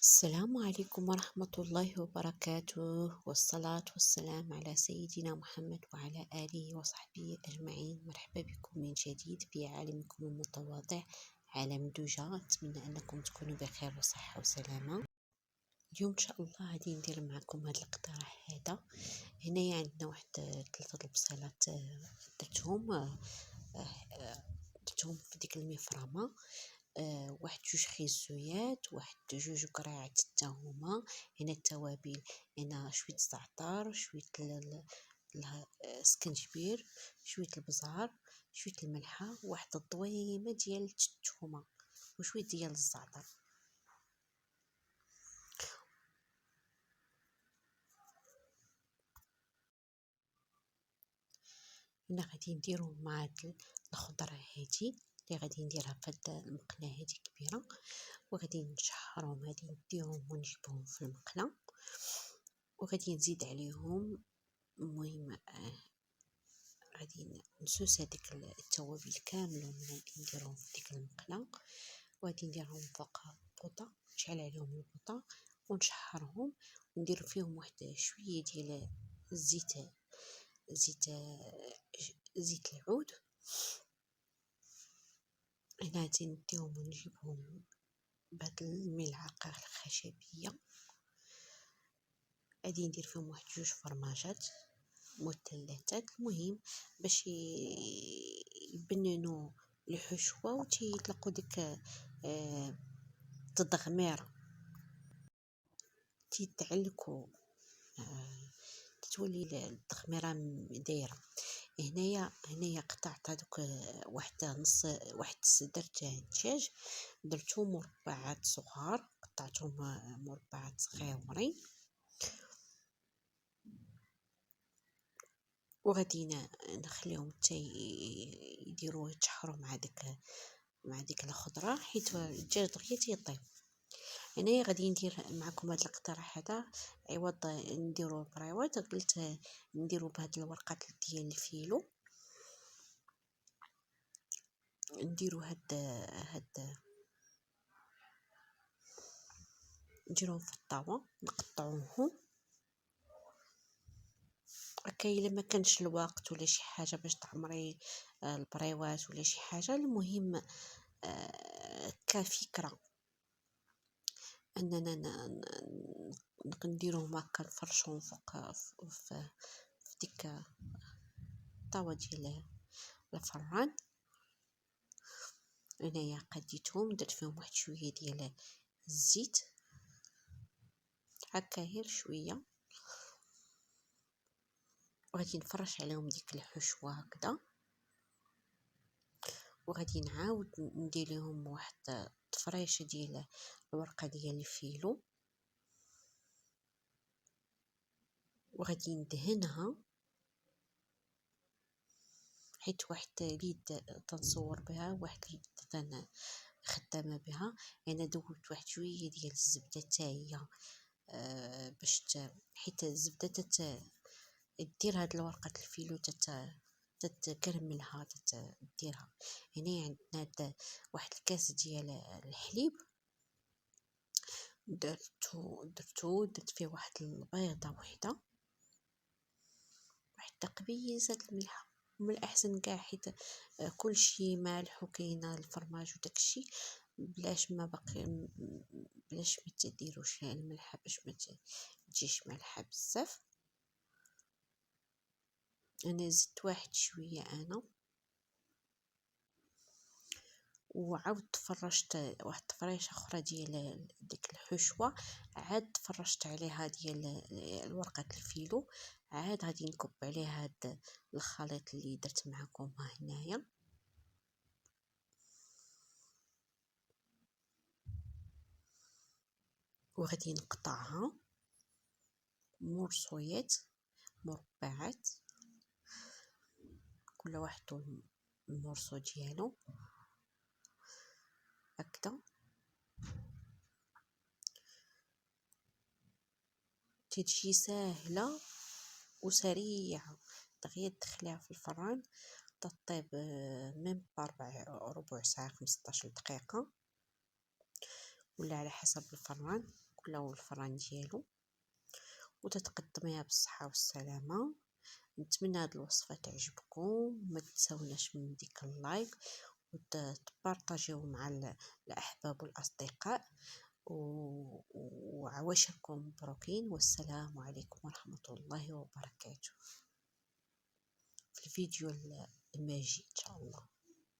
السلام عليكم ورحمة الله وبركاته، والصلاة والسلام على سيدنا محمد وعلى آله وصحبه أجمعين. مرحبا بكم من جديد في عالمكم المتواضع، عالم دوجة. أتمنى أنكم تكونوا بخير وصحة وسلامة. اليوم إن شاء الله غادي ندير معكم هذا الاقتراح هذا. هنايا عندنا واحد 3 البصيلات درتهم في ديك المفرمة. واحد 2 خيزويات، واحد 2 قراع حتى هما. هنا التوابل، هنا شويه الزعتر، شويه السكنجبير، شويه البزار، شويه الملحه، واحد الضويمه ديال الثومه، وشويه ديال الزعتر. هنا غادي نديرو مع هاد الخضره هادي اللي غادي نديرها في هاد المقله هادي كبيره، وغادي نشحرهم. غادي نديهم ونجيبهم في المقله، وغادي نزيد عليهم. المهم غادي نسوس هذيك التوابل كاملهم غادي نديرهم في ديك المقله، وغادي نديرهم فوق بوطه، نشعل عليهم البوطه ونشحرهم، وندير فيهم واحد شويه ديال الزيت، زيت زيت العود. هنا غادي نديهم ونجيبهم بهاد الملعقه الخشبيه. غادي ندير فيهم واحد 2 فرماجات مثلثات، المهم باش يبننوا الحشوه وتيطلقوا ديك التدغميره، تيتعلكوا، تتولي التخميره دايره. هنايا قطعت هذوك واحد نص، واحد صدر تاع الدجاج، درتهم مربعات صغار، قطعتهم مربعات صغيورين، وغادي نخليهم حتى يديروا يتشحروا مع ديك الخضره، حيت الدجاج دغيا تيطيب. هنايا غادي ندير معكم هذا الاقتراح هذا، عوض نديرو البريوات قلت نديرو بهاد الورقات ديال الفيلو. نديرو هاد نديرهم في الطاوه، نقطعوهم هكا. الا ما كانش الوقت ولا شي حاجه باش تعمري البريوات ولا شي حاجه، المهم كفكره اننا نديروهم هكا، نفرشوهم فوق في ديك الطاوه ديال الفران. هنايا قديتهم، درت فيهم واحد شويه ديال الزيت هكا، غير شويه، وغادي نفرش عليهم ديك الحشوه هكذا، وغادي نعاود ندير لهم واحد تفريشه ديال الورقه ديال الفيلو، وغادي ندهنها، حيت واحد اليد تنصور بها، واحد اليد خدامه بها. انا دوبت واحد شويه ديال الزبده حتى هي، باش حيت الزبده دير هاد الورقه الفيلو تتكرملها، ديرها. هنا عندنا هاد واحد الكاس ديال الحليب، درت فيه واحد البيضه وحده، واحد تقبيزه الملح، من الاحسن كاع، حيت كلشي مالح وكاينه الفرماج وداكشي، بلاش ما تديروش الملح باش ما تجيش مالحه بزاف. انا زدت واحد شويه وعاود فرشت واحد تفريشه اخرى ديال ديك الحشوه، عاد فرشت عليها ديال الورقه الفيلو، عاد غادي نكب عليها هاد الخليط اللي درت معكم هنايا، وغادي نقطعها مرصويات مربعات، كل واحد المرصو ديالو هكذا. تجي ساهله وسريعه، دغيا تدخليها في الفران تطيب ميم ربع ساعه 15 دقيقه، ولا على حسب الفران. ولا الفران ديالو وتتقدميها بالصحة والسلامة. نتمنى هاد الوصفة تعجبكم، ما تنساوناش من ديك اللايك وتبارطاجيو مع الأحباب والأصدقاء، وعواشركم مبروكين، والسلام عليكم ورحمة الله وبركاته في الفيديو الماجي إن شاء الله.